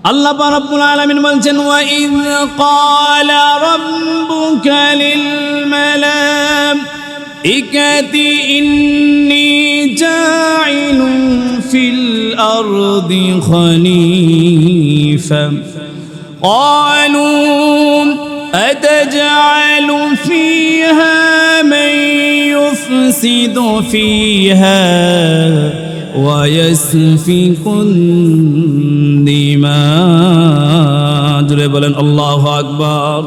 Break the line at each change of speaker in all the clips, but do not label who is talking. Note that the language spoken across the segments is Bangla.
আল্লাহ পাক রব্বুল আলামিন বলছেন ওয়া ইয ক্বালা রাব্বুকা লিল মালাইকাতি ইন্নী জাইলুন ফিল আরদি খলিফা ক্বালু আতাজআলু ফীহা মান ইউফসিদু ফীহা ويسفك الدماء জোরে বলেন আল্লাহু আকবার।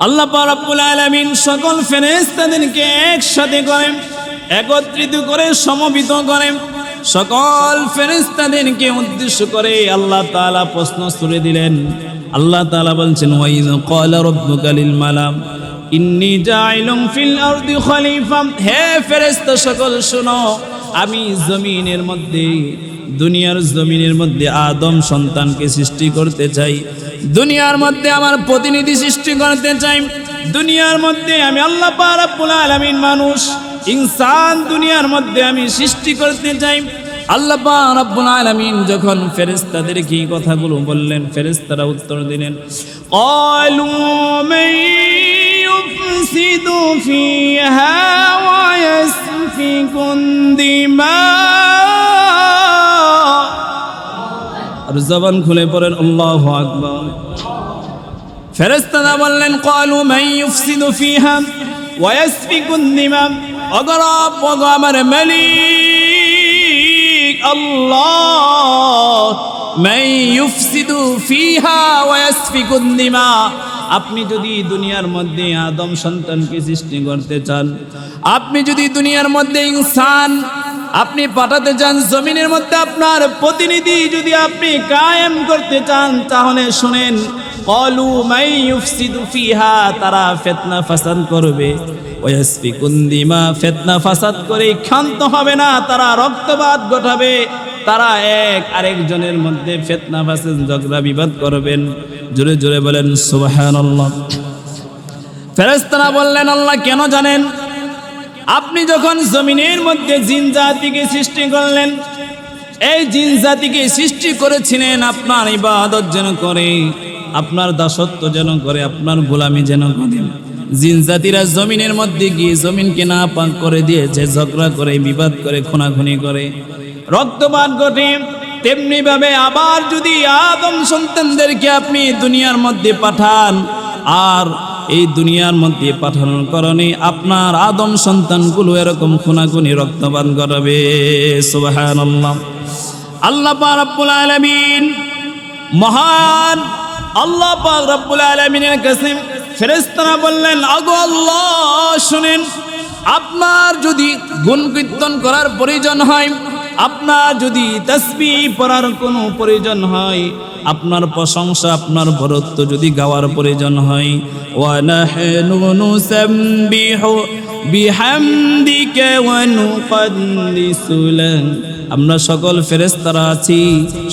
আল্লাহ পাক রব্বুল আলামিন সকল ফেরেশতাদেরকে একসাথে করেন, একত্রিত করে সমবেত করেন। সকল ফেরেশতাদেরকে উদ্দেশ্য করে আল্লাহ তাআলা প্রশ্ন ছুড়ে দিলেন। আল্লাহ তাআলা বলছেন ওয়া ইয ক্বালা রাব্বুকা লিল মালাম ইন্নী জাইলুন ফিল আরদি খলিফা। হে ফেরেশতা সকল শোনো, আমি জমিনের মধ্যে, দুনিয়ার জমিনের মধ্যে আদম সন্তানকে সৃষ্টি করতে চাই। দুনিয়ার মধ্যে আমার প্রতিনিধি সৃষ্টি করতে চাই। দুনিয়ার মধ্যে আমি আল্লাহ পাক রব্বুল আলামিন মানুষ ইনসান দুনিয়ার মধ্যে আমি সৃষ্টি করতে চাই। আল্লাহ পাক রব্বুল আলামিন যখন ফেরেশতাদের কি কথাগুলো বললেন, ফেরেশতারা উত্তর দিলেন ক্বালু মান ইউফসিদু ফীহা ওয়া ইয়াসফিকুন দিমা। আর জবান খুলে পড়েন আল্লাহু আকবার। ফেরেশতারা বললেন ক্বালু মান ইউফসিদু ফীহা ওয়া ইয়াসফিকুন দিমা। অগরব আমার মালিক আল্লাহ, মান ইউফসিদু ফীহা ওয়া ইয়াসফিকুন দিমা। আপনি যদি দুনিয়ার মধ্যে আদম সন্তানকে সৃষ্টি করতে চান, আপনি যদি দুনিয়ার মধ্যে ইনসান আপনি পাঠাতে চান, জমিনের মধ্যে আপনার প্রতিনিধি যদি আপনি কায়েম করতে চান, তাহলে শুনেন ক্বালু মান ইউফসিদু ফীহা, তারা ফিতনা ফাসাদ করবে, ওয়া ইয়াসফিকুন দিমা, ফিতনা ফাসাদ করে ক্ষান্ত হবে না, তারা রক্তপাত ঘটাবে, তারা এক আরেকজনের মধ্যে ফিতনা ফাসাদ ঝগড়া বিবাদ করবেন। জোরে জোরে বলেন সুবহানাল্লাহ। ফেরেশতারা বললেন আল্লাহ কেন জানেন? আপনি যখন জমিনের মধ্যে জিন জাতিকে সৃষ্টি করলেন, এই জিন জাতিকে সৃষ্টি করেছিলেন আপনার ইবাদত যেন করে, আপনার দাসত্ব যেন করে, আপনার গোলামি যেন করে। জিন জাতিরা জমিনের মধ্যে গিয়ে জমিনকে না পাক করে দিয়েছে, ঝগড়া করে, বিবাদ করে, খুনাখুনি করে, রক্তপাত ঘটে। তেমনি ভাবে আবার যদি আদম সন্তানদেরকে আপনি দুনিয়ার মধ্যে পাঠান, আর এই দুনিয়ার মধ্যে পাঠানোর কারণে আপনার আদম সন্তানগুলো এরকম খুনাখুনি রক্তপাত করাবে। সুবহানাল্লাহ। আল্লাহ পাক রব্বুল আলামিন মহান, আল্লাহ পাক রব্বুল আলামিনের কাছে ফেরেশতারা বললেন আগো আল্লাহ শুনেন, আপনার যদি গুণ কীর্তন করার প্রয়োজন হয়, আপনার যদি তাসবিহ পড়ার কোনো প্রয়োজন হয়, আপনার প্রশংসা আপনার বরত্ব যদি গাওয়ার প্রয়োজন হয়, ওয়া নাহনু নুসাব্বিহু বিহামদিকা ওয়া নুকদ্দিসু লাক, আমরা সকল ফেরেশতারা আছি,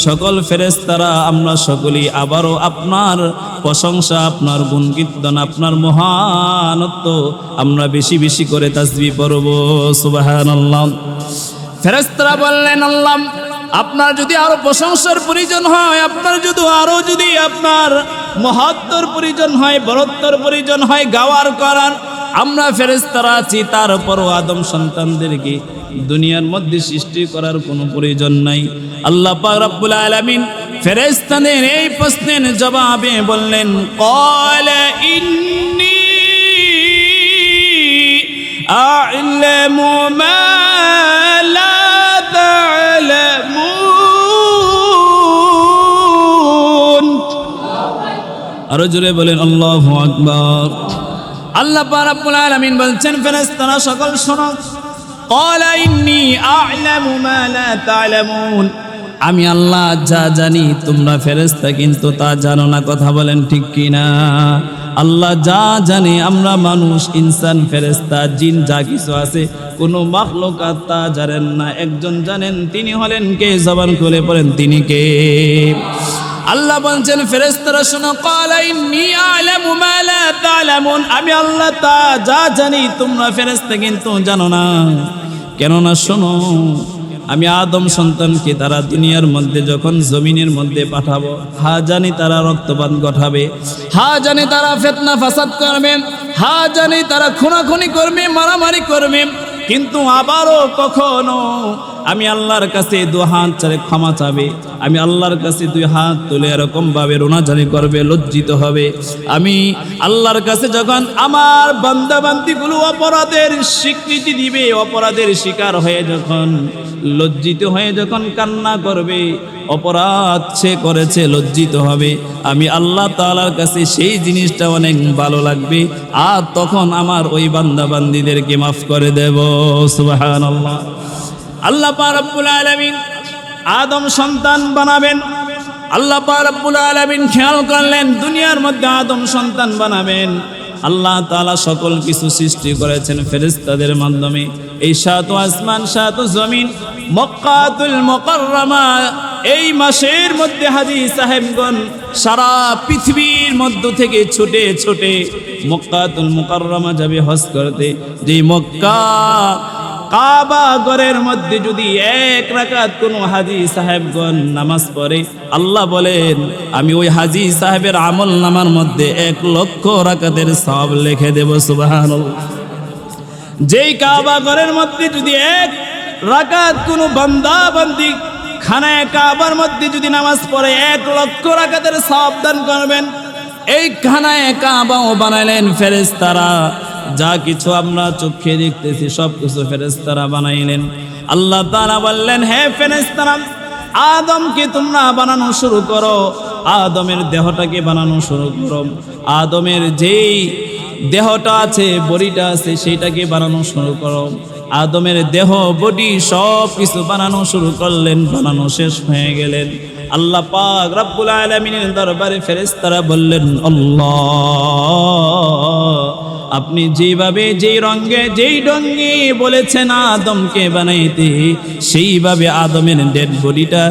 সকল ফেরেশতারা আমরা সকলেই আবারও আপনার প্রশংসা, আপনার গুণ কীর্তন, আপনার মহানত্ব আমরা বেশি বেশি করে তাসবিহ পড়ব। সুবহানাল্লাহ। ফেরেশতারা বললেন আল্লাহ আপনার যদি আরো প্রশংসার প্রয়োজন হয়, আপনার যদি আপনার মহত্বর প্রয়োজন হয়, বরত্বর প্রয়োজন হয়, গাওয়ার করার, আমরা ফেরেশতারা আছি, তারপরও আদম সন্তানদেরকে দুনিয়ার মধ্যে সৃষ্টি করার কোনো প্রয়োজন নাই। আল্লাহ পাক রব্বুল আলামিন ফেরেশতাদের এই প্রশ্নের জবাবে বললেন ক্বালা ইন্নী আ'লামু মা লা তা'লামুন। আরো জোরে বলেন আল্লাহু আকবার। আল্লাহ পাক রব্বুল আলামিন বলছেন ফেরেশতারা সকল শোনো, ক্বালা ইন্নী আ'লামু মা লা তা'লামুন, আমি আল্লাহ যা জানি তোমরা ফেরেশতা কিন্তু তা জানো না। কথা বলেন ঠিক কিনা? আল্লাহ যা জানে, আমরা মানুষ, ইনসান, ফেরেশতা, জিন যা কিছু আছে কোনো মাখলুকাত তা জানেন না। একজন জানেন, তিনি হলেন কে? জবান খুলে পড়েন তিনি কে? আল্লাহ বলছেন ফেরেশতারা শোনো, ক্বালা ইন্নী আ'লামু মা লা তা'লামুন, আমি আল্লাহ তা যা জানি তোমরা ফেরেশতা কিন্তু জানো না। কেননা শোনো, আমি আদম সন্তানকে তারা দুনিয়ার মধ্যে যখন জমিনের মধ্যে পাঠাবো, হা জানি তারা রক্তপাত ঘটাবে, হা জানি তারা ফিতনা ফাসাদ করবে, হা জানি তারা খুনাখুনি করবে, মারামারি করবে, কিন্তু আবারও কখনো আমি আল্লাহর কাছে দু হাত চারে ক্ষমা চাবে, আমি আল্লাহর কাছে দুই হাত তুলে এরকম ভাবে রোনাজানি করবে, লজ্জিত হবে। আমি আল্লাহর কাছে যখন আমার বান্দা বান্দিগুলো অপরাধের স্বীকৃতি দিবে, অপরাধের শিকার হয়ে যখন লজ্জিত হয়ে যখন কান্না করবে, অপরাধ সে করেছে লজ্জিত হবে, আমি আল্লাহ তাআলার কাছে সেই জিনিসটা অনেক ভালো লাগবে, আর তখন আমার ওই বান্দা বান্দিদেরকে মাফ করে দেব। সুবহানাল্লাহ। আল্লাহ পাক রব্বুল আলামিন আদম সন্তান বানাবেন। আল্লাহ পাক রব্বুল আলামিন খেয়াল করলেন দুনিয়ার মধ্যে আদম সন্তান বানাবেন। আল্লাহ তাআলা সকল কিছু সৃষ্টি করেছেন ফেরেশতাদের মাধ্যমে। এই সাত আসমান সাত জমিন মক্কাতুল মুকাররমা, এই মাসের মধ্যে হাজী সাহেবগণ সারা পৃথিবীর মধ্য থেকে ছুটে ছুটে মক্কাতুল মুকাররমা যাবে হজ করতে। যেই মক্কা কাবা ঘরের মধ্যে যদি এক রাকাত কোনো হাজী সাহেবগণ নামাজ পড়ে, আল্লাহ বলেন আমি ওই হাজী সাহেবের আমল নামার মধ্যে 1,00,000 রাকাতের সওয়াব লিখে দেব। সুবহানাল্লাহ। যেই কাবা ঘরের মধ্যে যদি এক রাকাত কোনো বান্দা বান্দি খানায় কাবার মধ্যে যদি নামাজ পড়ে 1,00,000 রাকাতের সওয়াব দান করবেন। এই খানায় কাবাও বানাইলেন ফেরেশতারা, যা কিছু আমরা চোখে দেখতেছি সব কিছু ফেরেশতারা বানাইলেন। আল্লাহ তাআলা বললেন, হে ফেরেশতারা, আদমকে তোমরা বানানো শুরু করো, আদমের দেহটাকে বানানো শুরু করো, আদমের যেই দেহটা আছে বডিটা আছে সেইটাকে বানানো শুরু করো। আদমের দেহ বডি সব কিছু বানানো শুরু করলেন, বানানো শেষ হয়ে গেলেন। আল্লাহ পাক রব্বুল আলামিনের দরবারে ফেরেশতারা বললেন, আল্লাহ আপনি যেভাবে যেই রঙে যেই ঢঙ্গে বলেছেন আদমকে বানাইতে, সেইভাবে আদমের ডেড বডিটা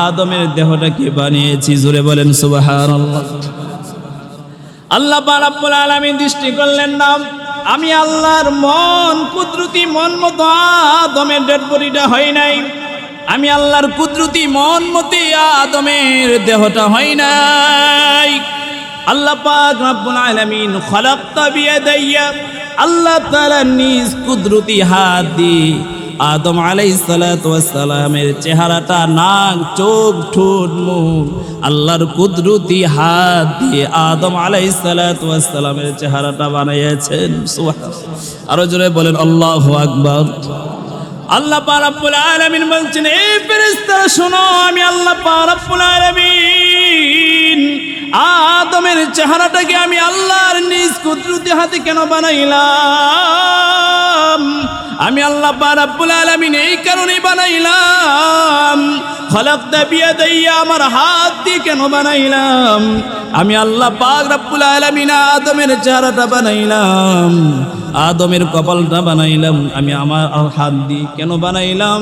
আদমের দেহটাকে বানিয়েছি। জোরে বলেন সুবহানাল্লাহ। আল্লাহ পাক রব্বুল আলামিন দৃষ্টি করলেন না, আমি আল্লাহর মন কুদরতি মন মতো আদমের ডেড বডিটা হয় নাই, আমি আল্লাহর কুদরতি মন মতে আদমের দেহটা হয় নাই। আল্লাহ পাক রব্বুল আলামিন খলাকতা বিয়াদাইয়া, আল্লাহ তাআলা নিজ কুদরতি হাত দিয়ে আদম আলাইহিস সালাতু ওয়াস সালামের চেহারাটা, নাক, চোখ, ঠোঁট, মুখ আল্লাহর কুদরতি হাত দিয়ে আদম আলাইহিস সালাতু ওয়াস সালামের চেহারাটা বানিয়েছেন। সুবহানাল্লাহ। আরো জোরে বলেন আল্লাহু আকবার। আল্লাহ পাক রব্বুল আলামিন বলছেন, এই ফেরেশতারা শোনো, আমি আল্লাহ পাক রব্বুল আলামিন আদমের চেহারাটাকে আমি আল্লাহর নিজ কুদরতি হাতে কেন বানাইলাম, আমি আল্লাহ পাক রব্বুল আলামিন এই কারণে বানাইলাম। খলাকতা বিয়াদাইয়া, আমার হাত দিয়ে কেন বানাইলাম, আমি আল্লাহ পাক রব্বুল আলামিন আদমের চেহারাটা বানাইলাম, আদমের কপালটা বানাইলাম, আমি আমার হাত দিয়ে কেন বানাইলাম।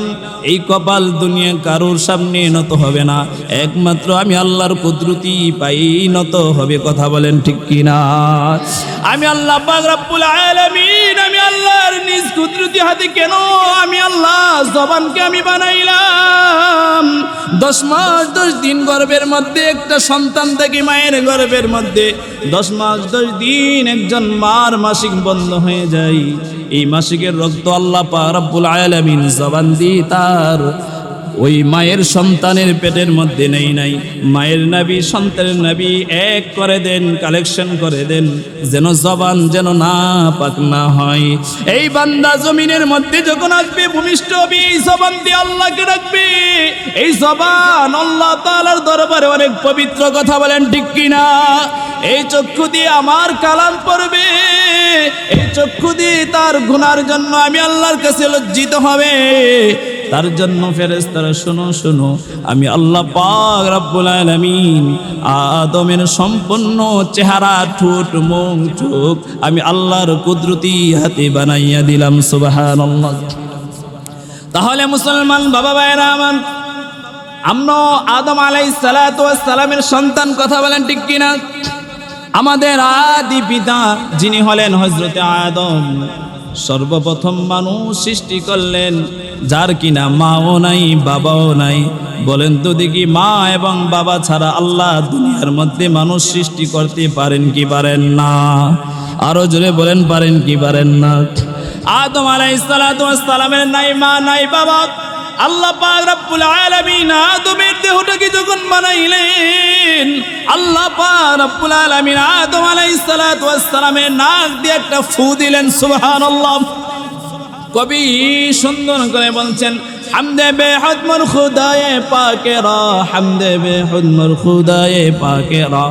এই কপাল দুনিয়া কারোর সামনে নত হবে না, একমাত্র আমি আল্লাহর কুদরতি পাই নত হবে। কথা বলেন ঠিক কিনা? আমি আল্লাহ পাক রব্বুল আলামিন, আমি আল্লাহর নিজ কুদরতি হাতে কেন আমি আল্লাহ জবানকে আমি বানাইলাম। 10 মাস 10 দিন গর্ভের মধ্যে একটা সন্তান থেকে মায়ের গর্ভের মধ্যে 10 মাস 10 দিন একজন মার মাসিক বন্ধ হয়ে যায়। এই মাসিকের রক্ত আল্লাহ পাক রব্বুল আলামিন জবান দিয়ে তার ওই মায়ের সন্তানের পেটের মধ্যে নেই নাই, মায়ের নাভি সন্তানের নাভি এক করে দেন, কালেকশন করে দেন, যেন জবান যেন না পাক না হয়। এই বান্দা জমিনের মধ্যে যখন আসবে, ভূমিষ্ঠ হবে, এই জবান দিয়ে আল্লাহকে ডাকবে। এই জবান আল্লাহ তাআলার দরবারে অনেক পবিত্র। কথা বলেন ঠিক কিনা? এই চক্ষু দিয়ে আমার কালাম পড়বে, এই চক্ষু দিয়ে তার গুনার জন্য আমি আল্লাহর কাছে লজ্জিত হবে। তার জন্য ফেরেশতারা শোনো শোনো, আমি আল্লাহ পাক রব্বুল আলামিন আদমের সম্পূর্ণ চেহারা, ঠোঁট, মুখ, চোখ আমি আল্লাহর কুদরতি হাতে বানাইয়া দিলাম। সুবহানাল্লাহ। তাহলে মুসলমান বাবা ভাইরা আমার, আমরা আদম আলাইহিস সালাতু ওয়াস সালামের সন্তান। কথা বলেন ঠিক কিনা? আমাদের আদি পিতা যিনি হলেন হযরতে আদম, সর্বপ্রথম মানুষ সৃষ্টি করলেন যার কিনা মাও নাই বাবাও নাই। বলেন তো দেখি, মা এবং বাবা ছাড়া আল্লাহ দুনিয়ার মধ্যে মানুষ সৃষ্টি করতে পারেন কি পারেন না? আরো জোরে বলেন, পারেন কি পারেন না? আদম আলাইহিস সালাতু ওয়াস সালামের নাই মা নাই বাবা, আল্লাহ পাক রব্বুল আলামিন আদমের দেহটাকে যখন বানাইলেন, আল্লাহ পাক রব্বুল আলামিন আদম আলাইহিস সালাতু ওয়াস সালামের নাক দিয়ে একটা ফু দিলেন। সুবহানাল্লাহ। কবি সুন্দর করে বলছেন, হামদে বেহদ মোর খুদায়ে পাকেরা, হামদে বেহদ মোর খুদায়ে পাকেরা,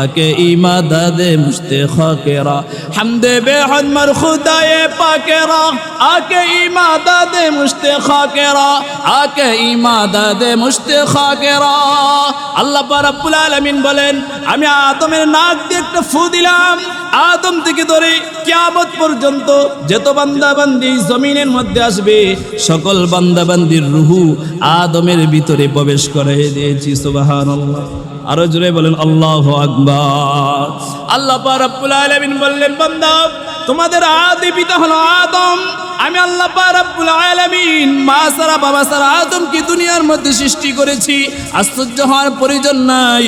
আকে ইমাদাদে মুস্তাখাকেরা, হামদে বেহদ মোর খুদায়ে পাকেরা, আকে ইমাদাদে মুস্তাখাকেরা, আকে ইমাদাদে মুস্তাখাকেরা। আল্লাহ পাক রব্বুল আলামিন বলেন, আমি আদমের নাক দিয়ে একটা ফু দিলাম, আদম থেকে ধরে কিয়ামত পর্যন্ত যত বান্দা বান্দি জমিনের মধ্যে আসবে, সকল বান্দা বান্দির রুহু আদমের ভিতরে প্রবেশ করে দিয়েছি। সুবহানাল্লাহ। আরো জোরে বলেন আল্লাহু আকবার। আল্লাহ পাক রব্বুল আলামিন বললেন, বান্দা তোমাদের আদি পিতা হলো আদম, আমি আল্লাহ পাক রব্বুল আলামিন মা সারা বাবা সারা আদমকে দুনিয়ার মধ্যে সৃষ্টি করেছি। আশ্চর্য হওয়ার প্রয়োজন নাই,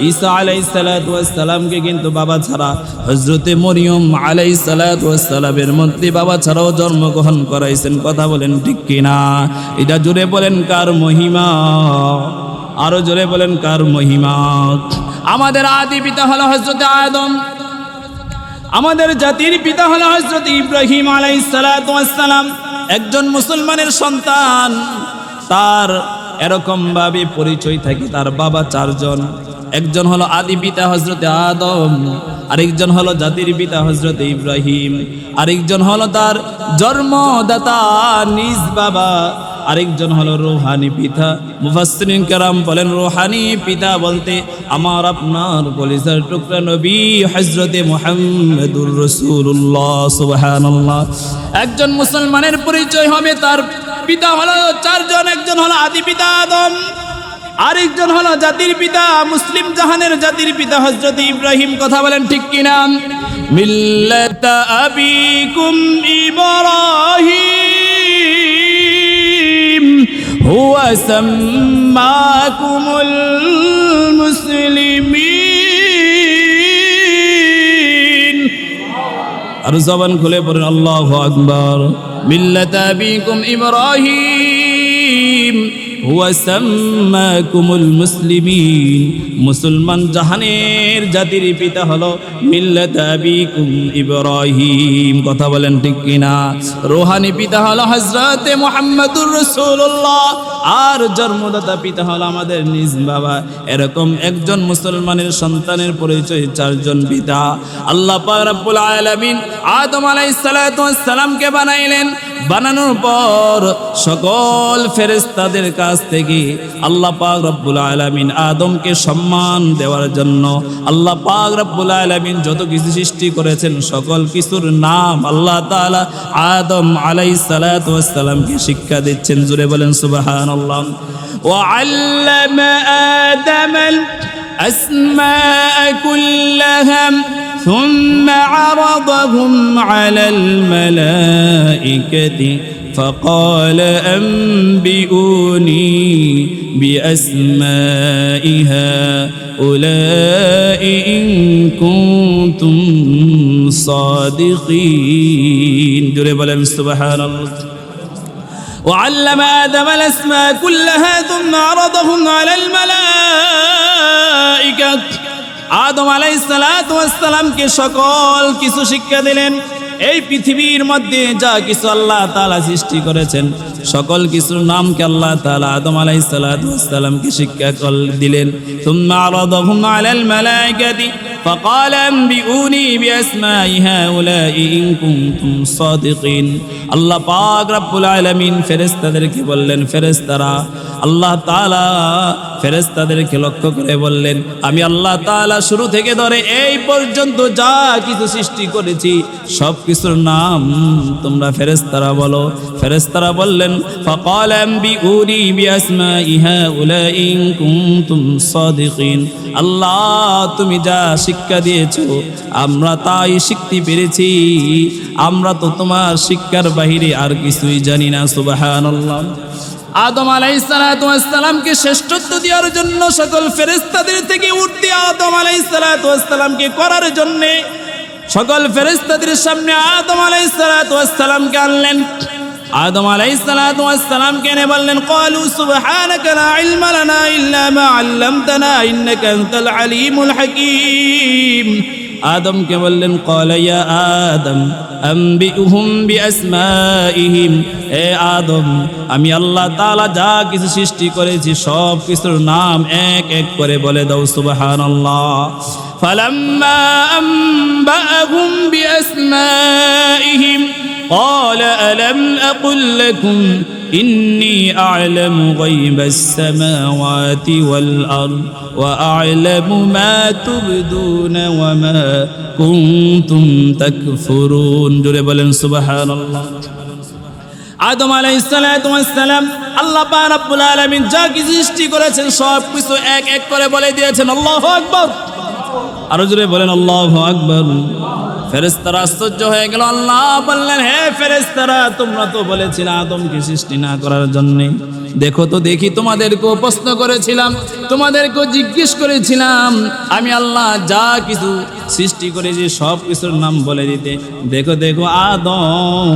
ঈসা আলাইহিস সালাতু ওয়াস সালামকে কিন্তু বাবা ছাড়া, হযরতে মরিয়ম আলাইহিস সালাতু ওয়াস সালামের মধ্যে বাবা ছাড়াও জন্মগ্রহণ করাইছেন। কথা বলেন ঠিক কিনা? এটা জোরে বলেন কার মহিমা? আরো জোরে বলেন কার মহিমা? আমাদের আদি পিতা হলো হযরতে আদম, আমাদের জাতির পিতা হলো হযরত ইব্রাহিম আলাইহিস সালাতু ওয়াস সালাম। একজন মুসলমানের সন্তান, তার এরকম ভাবে পরিচয় থাকে, তার বাবা চারজন। একজন হলো আদি পিতা হযরতে আদম, আরেকজন হলো জাতির পিতা হযরতে ইব্রাহিম, আরেকজন হলো তার জন্মদাতা নিজ বাবা, আরেকজন হলো রূহানি পিতা। মুফাসসিরিন কেরাম বলেন, রূহানি পিতা বলতে আমার আপনার কলিজার টুকরা নবী হযরতে মুহাম্মদুর রাসূলুল্লাহ। সুবহানাল্লাহ। একজন মুসলমানের পরিচয় হবে, তার পিতা হলো চারজন। একজন হলো আদি পিতা আদম, আরেকজন হলো জাতির পিতা, মুসলিম জাহানের জাতির পিতা হযরতে ইব্রাহিম। কথা বলেন ঠিক কিনা? মিল্লাতা আবিকুম ইব্রাহিম হুয়া সাম্মাকুমুল মুসলিমিন। আর জবান খুলে পড়েন আল্লাহু আকবার। মিল্লাতা আবিকুম ইব্রাহিম হুয়া সাম্মাকুমুল মুসলিমিন। মুসলমান জাহানের জাতির পিতা হলো মিল্লাতা আবিকুম ইব্রাহিম। কথা বলেন ঠিক কিনা? রূহানি পিতা হলো হযরতে মুহাম্মদুর রাসূলুল্লাহ, আর জন্মদাতা পিতা হলো আমাদের নিজ বাবা। এরকম একজন মুসলমানের সন্তানের পরিচয় চারজন পিতা। আল্লাহ পাক রব্বুল আলামিন আদম আলাইহিস সালাতু ওয়াস সালামকে বানাইলেন। বানানোর পর সকল ফেরেশতাদের কাছ থেকে আল্লাহ পাক রব্বুল আলামিন আদমকে সম্মান দেওয়ার জন্য আল্লাহ পাক রব্বুল আলামিন যত কিছু সৃষ্টি করেছেন সকল কিছুর নাম আল্লাহ তাআলা আদম আলাইহিস সালাতু ওয়াস সালামকে শিক্ষা দিচ্ছেন। জোরে বলেন সুবহানাল্লাহ। ওয়া আল্লামা আদামাল আসমাআ কুল্লাহা ثم عرضهم على الملائكة فقال أنبئوني بأسماء هؤلاء إن كنتم صادقين. جري بلن سبحان الله. وعلم آدم الأسماء كلها ثم عرضهم على الملائكة. আদম আলাইহিস সালাতু ওয়াস সালামকে সকল কিছু শিক্ষা দিলেন। এই পৃথিবীর মধ্যে যা কিছু আল্লাহ তাআলা সৃষ্টি করেছেন সকল কিছুর নামকে আল্লাহ তাআলা আদম আলাইহিস সালাতু ওয়াস সালামকে শিক্ষা দিলেন। সুম্মা আরাদাহুম আলাল মালাইকাতি ফাকাল আনবিউনি বিআসমাই হাউলাই ইন কুনতুম সাদিকিন। আল্লাহ পাক রব্বুল আলামিন ফেরেশতাদেরকে বললেন, ফেরেশতারা আল্লাহ তাআলা ফেরেশতাদেরকে লক্ষ্য করে বললেন, আমি আল্লাহ তাআলা শুরু থেকে ধরে এই পর্যন্ত যা কিছু সৃষ্টি করেছি সব কিছুর নাম তোমরা ফেরেশতারা বলো। ফেরেশতারা বললেন, ফাকাল আনবিউনি বিআসমাই হাউলাই ইন কুনতুম সাদিকিন। আল্লাহ তুমি যা শিক্ষা দিয়েছো আমরা তাই শিখতে পেরেছি, আমরা তো তোমার শিক্ষার বাহিরে আর কিছুই জানি না। সুবহানাল্লাহ। আদম আলাইহিসসালাতু ওয়াসসালামকে শ্রেষ্ঠত্ব দেওয়ার জন্য সকল ফেরেশতাদের থেকে উঠতে আদম আলাইহিসসালাতু ওয়াসসালামকে করার জন্য সকল ফেরেশতাদের সামনে আদম আলাইহিসসালাতু ওয়াসসালামকে আনলেন। আদম আলাইহিসসালাতু ওয়াসসালামকে এনে বললেন, ক্বালু সুবহানাকা লা ইলমা লানা ইল্লা মা আল্লামতানা ইন্নাকা আনতাল আলিমুল হাকীম। আদমকে বললেন, ক্বালা ইয়া আদম আনবিউহুম বিআসমাইহিম। এ আদম আমি আল্লাহ তাআলা যা কিছু সৃষ্টি করেছি সব কিছুর নাম এক এক করে বলে দাও। সুবহানাল্লাহ। ফালাম্মা আনবাআহুম বিআসমাইহিম قال ألم أقل لكم إني أعلم غيب السماوات والأرض وأعلم ما تبدون وما كنتم تكفرون। জোরে বলেন সুবহানাল্লাহ। আদম আলাইহিসসালাতু ওয়াসসালাম আল্লাহ পাক রব্বুল আলামিন যা কিছু সৃষ্টি করেছেন সব কিছু এক এক করে বলে দিয়েছেন। আল্লাহু আকবার। আরো জোরে বলেন আল্লাহু আকবার। ফেরেশতারা আশ্চর্য হয়ে গেল। আল্লাহ বললেন, হে ফেরেশতারা তোমরা তো বলেছিলে আদমকে সৃষ্টি না করার জন্য। দেখো তো দেখি তোমাদেরকেও প্রশ্ন করেছিলাম, তোমাদেরকেও জিজ্ঞেস করেছিলাম আমি আল্লাহ যা কিছু সৃষ্টি করেছি সব কিছুর নাম বলে দিতে। দেখো দেখো আদম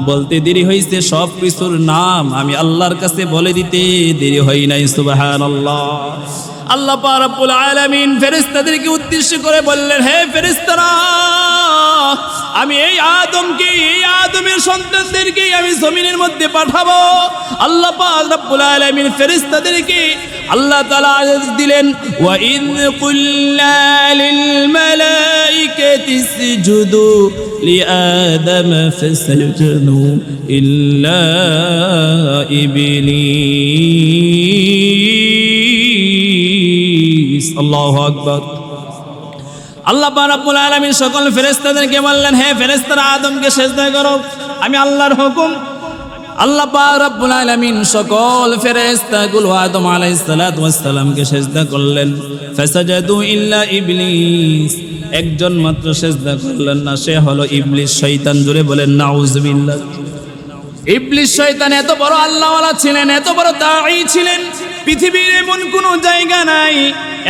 বলতে দেরি হয়েছে, সব কিছুর নাম আমি আল্লাহর কাছে বলে দিতে দেরি হয় নাই। সুবহানাল্লাহ। আল্লাহ পাক রব্বুল আলামিন ফেরেশতাদেরকে উদ্দেশ্য করে বললেন, হে ফেরেশতারা আমি এই আদমকে এই আদমের সন্তানদেরকে আমি জমিনের মধ্যে পাঠাবো। আল্লাহ পাক রব্বুল আলামিন ফেরেশতাদেরকে আল্লাহ তাআলা আদেশ দিলেন, ওয়া ইন কুল্লা লিল মালাইকাতি ইসজুদু লিআদম ফাসজুদু ইল্লা ইবলিস। আল্লাহু আকবার। আল্লাহ পাক রব্বুল আলামিন সকল ফেরেশতাদেরকে বললেন, হে ফেরেশতারা আদমকে সিজদা করো, আমি আল্লাহর হুকুম। আল্লাহ পাক রব্বুল আলামিন সকল ফেরেশতাগুলো আদম আলাইহিসসালাতু ওয়াসসালামকে সিজদা করলেন। ফাসাজাদু ইল্লা ইবলিস। একজন মাত্র সিজদা করলেন না, সে হলো ইবলিস শয়তান। জোরে বলেন নাউজুবিল্লাহ। ইবলিস শয়তান এত বড় আল্লাহওয়ালা ছিলেন, এত বড় দাঈ ছিলেন, পৃথিবীর এমন কোনো জায়গা নাই,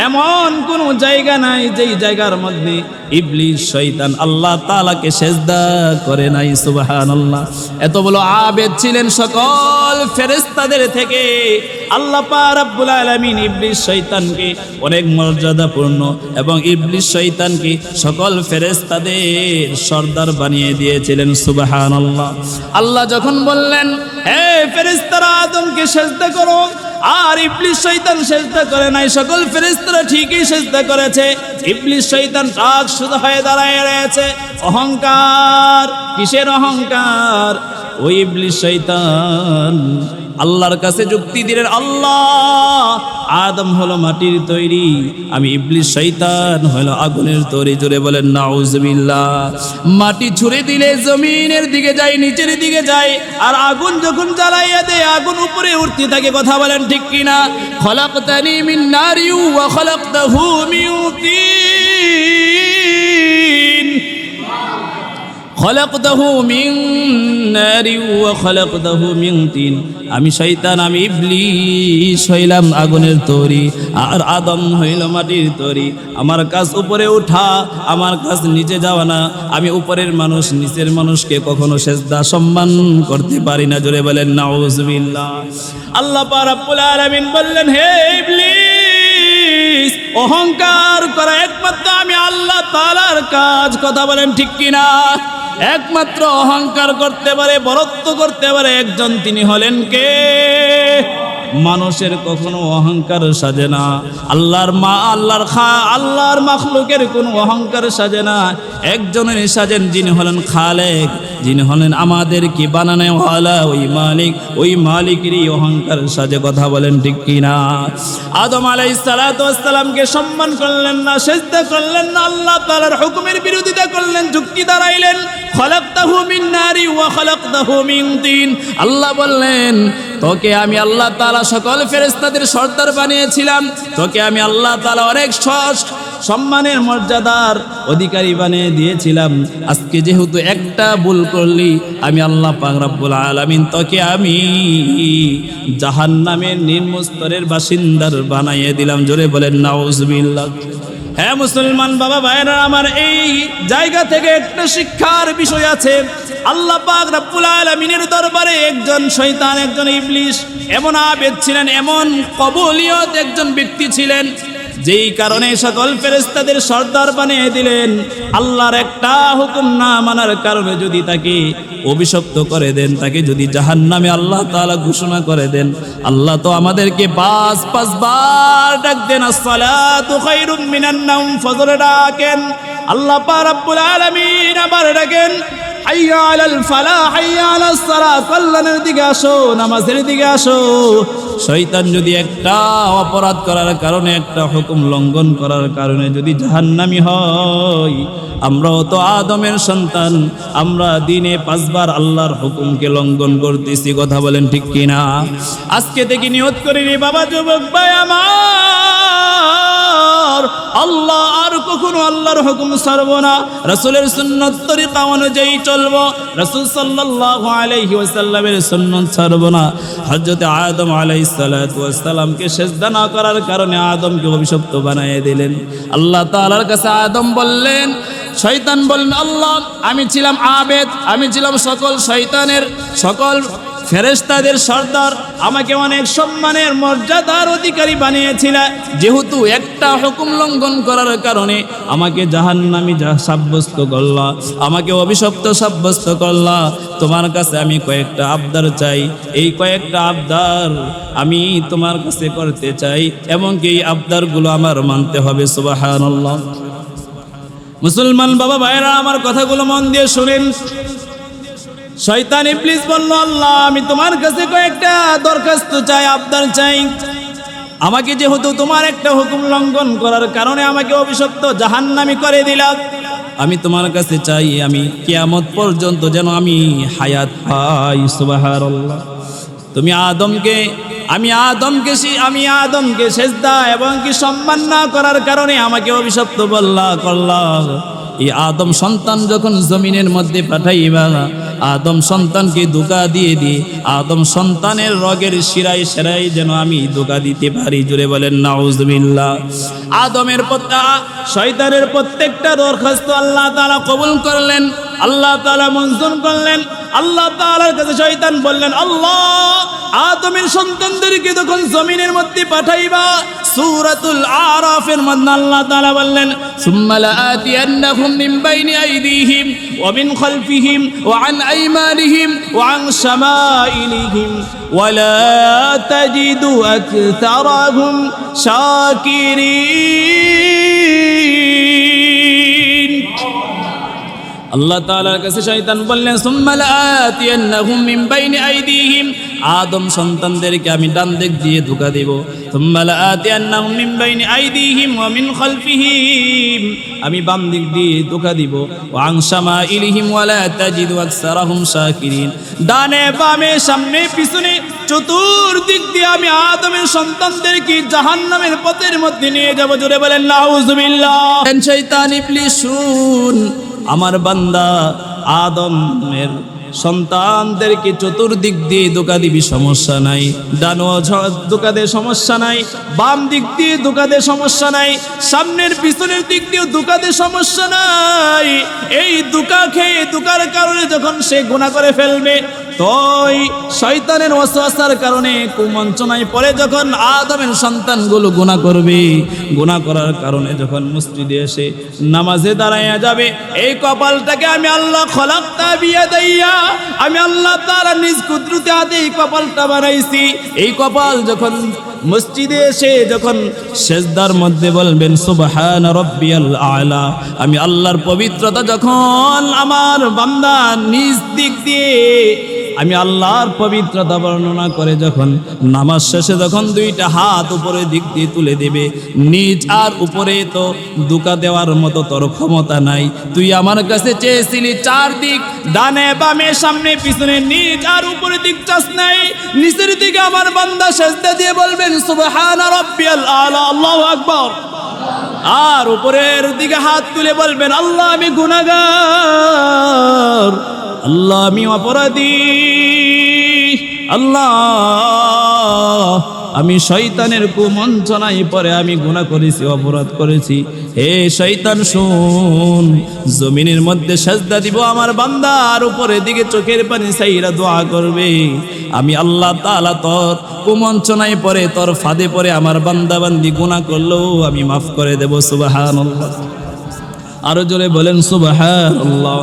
এমন কোনো জায়গা নাই যেই জায়গার মধ্যে ইবলিস শয়তান আল্লাহ তাআলাকে সিজদা করে নাই। সুবহানাল্লাহ। এত বড় আবেদ ছিলেন সকল ফেরেশতাদের থেকে। আল্লাহ পাক রব্বুল আলামিন ইবলিস শয়তানকে অনেক মর্যাদাপূর্ণ এবং ইবলিস শয়তানকে সকল ফেরেশতাদের সর্দার বানিয়ে দিয়েছিলেন। সুবহানাল্লাহ। আল্লাহ যখন বললেন, হে ফেরেশতারা আদমকে সিজদা করো, আর ইবলিস শয়তান সিজদা করে নাই, সকল ফেরেশতারা ঠিকই সিজদা করেছে। ইবলিস শয়তান রাগ শুধু হয়ে দাঁড়ায় রয়েছে। অহংকার, কিসের অহংকার? ওই ইবলিস শয়তান আল্লাহর কাছে যুক্তি দিলেন, আল্লাহ আদম হলো মাটির তৈরি, আমি ইবলিস শয়তান হলো আগুনের তৈরি। জোরে বলেন নাউজুবিল্লাহ। মাটি ছুঁড়ে দিলে জমিনের দিকে যায়, নিচের দিকে যায়, আর আগুন যখন জ্বালাইয়া দেয় আগুন উপরে উঠতে থাকে। কথা বলেন ঠিক কিনা? খলাকতানি মিন নারি ওয়া খলাকতাহু মিন তিন। খলাকতাহু মিন নারি ওয়া খলাকতাহু মিন তিন। আমি শয়তান, আমি ইবলিস হইলাম আগুনের তৈরি, আর আদম হইল মাটির তৈরি। আমার কাজ উপরে ওঠা, আমার কাজ নিচে যাওয়া না। আমি উপরের মানুষ নিচের মানুষকে কখনো সিজদা সম্মান করতে পারি না। জোরে বলেন নাউজুবিল্লাহ। আল্লাহ পাক রব্বুল আলামিন বললেন, হে ইবলিস, অহংকার করা একমাত্র আমি আল্লাহ তাআলার কাজ। কথা বলেন ঠিক কিনা? একমাত্র অহংকার করতে পারে, বরত্ব করতে পারে একজন, তিনি হলেন কে? মানুষের কখনো অহংকার সাজে না, আল্লাহর মাখলুকের কোনো অহংকার সাজে না। একজনের সাজেন, যিনি হলেন খালেক, যিনি হলেন আমাদেরকে বানানোওয়ালা, ওই মালিকেরই অহংকার সাজে। কথা বলেন ঠিক কিনা? আদম আলাইহিস সালাতু ওয়াস সালামকে সম্মান করলেন না, সিজদা করলেন না, আল্লাহ তাআলার হুকুমের বিরোধিতা করলেন, যুক্তি দাঁড়াইলেন। খলাকতাহু মিন নারি ওয়া খলাকতাহু মিন তিন। আল্লাহ বললেন, তোকে আমি আল্লাহ তাআলা সকল ফেরেশতাদের সর্দার বানিয়েছিলাম, তোকে আমি আল্লাহ তাআলা অনেক সম্মানের মর্যাদার অধিকারী বানিয়ে দিয়েছিলাম। আজকে যেহেতু একটা ভুল করলি, আমি আল্লাহ পাক রব্বুল আলামিন তোকে আমি জাহান্নামের নিম্ন স্তরের বাসিন্দার বানিয়ে দিলাম। জোরে বলেন নাউজুবিল্লাহ। হ্যাঁ মুসলমান বাবা ভাইরা আমার, এই জায়গা থেকে একটা শিক্ষার বিষয় আছে। আল্লাহ পাক রব্বুল আলামিনের দরবারে একজন শয়তান, একজন ইবলিস এমন আবেদ ছিলেন, এমন কবুলিয়ত একজন ব্যক্তি ছিলেন, যেই কারণে সকল ফেরেশতাদের সর্দার বানিয়ে দিলেন। আল্লাহর একটা হুকুম না মানার কারণে যদি তাকে অভিশপ্ত করে দেন, তাকে যদি জাহান্নামে আল্লাহ তাআলা ঘোষণা করে দেন, আল্লাহ তো আমাদেরকে পাঁচ বার ডাক দেন, আসসালাতু খায়রুম মিনান নাওম, ফজরে ডাকেন। আল্লাহ পাক রব্বুল আলামিন আবার ডাকেন, হাইয়া আলাল ফালাহ, হাইয়া আলাস সালাহ, কল্যাণের দিকে আসো, নামাজের দিকে আসো। শয়তান যদি একটা অপরাধ করার কারণে, একটা হুকুম লঙ্ঘন করার কারণে যদি জাহান্নামী হয়, আমরাও তো আদমের সন্তান, আমরা দিনে 5 বার আল্লাহর হুকুমকে লঙ্ঘন করতেছি। কথা বলেন ঠিক কিনা? আজকে থেকে নিয়ত করিনি বাবা, যুবক ভাই আমার, আল্লাহ আর কখনো আল্লাহর হুকুম ছাড়ব না, রাসূলের সুন্নাত তরিকা অনুযায়ী চলব, রাসূল সাল্লাল্লাহু আলাইহি ওয়াসাল্লামের সুন্নাত ছাড়ব না। হযরত আদম আলাইহিস সালাতু ওয়াস সালামকে সিজদা না করার কারণে আদমকে অভিশপ্ত বানিয়ে দিলেন। আল্লাহ তাআলার কাছে আদম বললেন, শয়তান বললেন, আল্লাহ আমি ছিলাম আবেদ, আমি ছিলাম সকল শয়তানের, সকল ফেরেশতাদের সর্দার, আমাকে অনেক সম্মানের মর্যাদার অধিকারী বানিয়েছিল, যেহেতু একটা হুকুম লঙ্ঘন করার কারণে আমাকে জাহান্নামী সাব্যস্ত করলা, আমাকে অভিশপ্ত সাব্যস্ত করলা। তোমার কাছে আমি কয়েকটা আবদার চাই, এই কয়েকটা আবদার আমি তোমার কাছে করতে চাই, এবং এই আবদারগুলো আমার মানতে হবে। সুবহানাল্লাহ। মুসলমান বাবা ভাইরা আমার, কথাগুলো মন দিয়ে শুনেন। শয়তান ইবলিস বলল, আল্লাহ আমি তোমার কাছে কয়েকটা দরখাস্ত চাই, আবদার চাই। আমাকে যেহেতু তোমার একটা হুকুম লঙ্ঘন করার কারণে আমাকে অভিশপ্ত জাহান্নামী করে দিলা, আমি তোমার কাছে চাই আমি কিয়ামত পর্যন্ত যেন আমি হায়াত পাই। সুবহানাল্লাহ। তুমি আমি আদমকে সিজদা এবং কি সম্মান না করার কারণে আমাকে অভিশপ্ত করলা। এই আদম সন্তান যখন জমিনের মধ্যে পাঠাইবা, আদম সন্তানকে ধোঁকা দিয়ে আদম সন্তানের রগের শিরায় সেরাই যেন আমি ধোঁকা দিতে পারি। জোরে বলেন নাউজুবিল্লাহ। আদমের শয়তানের প্রত্যেকটা দরখাস্ত আল্লাহ তাআলা কবুল করলেন, আল্লাহ তাআলা মঞ্জুর করলেন। আল্লাহ তাআলার কাছে শয়তান বললেন, আল্লাহ আদমের সন্তানদেরকে যখন জমিনের মধ্যে পাঠাইবা, সূরাতুল আরাফের মধ্যে আল্লাহ তাআলা বললেন, সুম্মা লাআতিয়ান্নাহুম মিন বাইনি আইদিহিম ওয়া মিন খালফিহিম ওয়া আন আইমানিহিম ওয়া আন শামাইলিহিম ওয়া লা তাজিদু আকতারাহুম শাকিরিন। আল্লাহ তাআলার কাছে শয়তান বললেন, সুম্মা লাআতিয়ান্নাহুম মিন বাইনি আইদিহিম, আদম সন্তানদেরকে আমি ডান দিক দিয়ে ধোঁকা দেব। সুম্মা লাআতিয়ান্নাহুম মিন বাইনি আইদিহিম ওয়া মিন খালফিহিম, আমি বাম দিক দিয়ে ধোঁকা দিব। ওয়া আন শামাইলিহিম ওয়া লা তাজিদু আকসারাহুম শাকিরিন, ডানে বামে সামনে পিছনে চতুর্দিক দিয়ে আমি আদমের সন্তানদেরকে জাহান্নামের পথের মধ্যে নিয়ে যাব। জোরে বলেন নাউজুবিল্লাহ। শয়তান ইবলিস, শুন, আমার বান্দা আদমের সন্তানদেরকে চতুর্দিক দিয়ে ধোঁকা দিবি, সমস্যা নাই। ডানো ধোঁকা দে, সমস্যা নাই। বাম দিক দিয়ে ধোঁকা দে, সমস্যা নাই। সামনের পিছনের দিক দিয়ে ধোঁকা দে, সমস্যা নাই। এই ধোঁকা খেয়ে ধোঁকার কারণে যখন সে গুনাহ করে ফেলবে, তো ওই শয়তানের ওয়াসওয়াসার কারণে কুমন্ত্রণায় পড়ে যখন আদমের সন্তানগুলো গুনাহ করবে, গুনাহ করার কারণে যখন মসজিদে এসে নামাজে দাঁড়াইয়া যাবে, এই কপালটাকে আমি আল্লাহ খলাকতা বিয়াদাইয়া, আমি আল্লাহ তাআলা নিজ কুদরতে হাতে এই কপালটা বানাইছি। এই কপাল যখন মসজিদে এসে যখন সেজদার মধ্যে বলবেন সুবহান রাব্বিয়াল আলা, আমি আল্লাহর পবিত্রতা যখন আমার বান্দা নিজ দিক দিয়ে আমি আল্লাহর পবিত্রতা বর্ণনা করে যখন নামাজ শেষে যখন দুইটা হাত উপরে দিক দিয়ে তুলে দেবে, নিজ আর উপরে তো দুকা দেওয়ার মতো তোর ক্ষমতা নাই। তুই আমার কাছে চেয়েছিলি চারদিক, ডানে বামে সামনে পিছনে, নিজ আর উপরে দিক চাস নাই। নিচের দিকে আমার বান্দা সেজদা দিয়ে বলবেন সুবহান রাব্বিয়াল আলা, আল্লাহু আকবার। আর উপরের দিকে হাত তুলে বলবেন আল্লাহ আমি গুনাহগার, আল্লাহ আমি অপরাধী, আল্লাহ আমি শয়তানের কুমন্ত্রণায় পরে আমি গুনাহ করেছি, অপরাধ করেছি। হে শয়তান শুন, জমিনের মধ্যে সাজদা দিব আমার বান্দা, আর উপরের দিকে চোখের পানি ছাইরা দোয়া করবে, আমি আল্লাহ তাআলা তোর কুমন্ত্রণায় পরে তোর ফাঁদে পরে আমার বান্দা বান্দি গুনাহ করলেও আমি মাফ করে দেব। সুবহানাল্লাহ, আরো জোরে বলেন সুবহানাল্লাহ।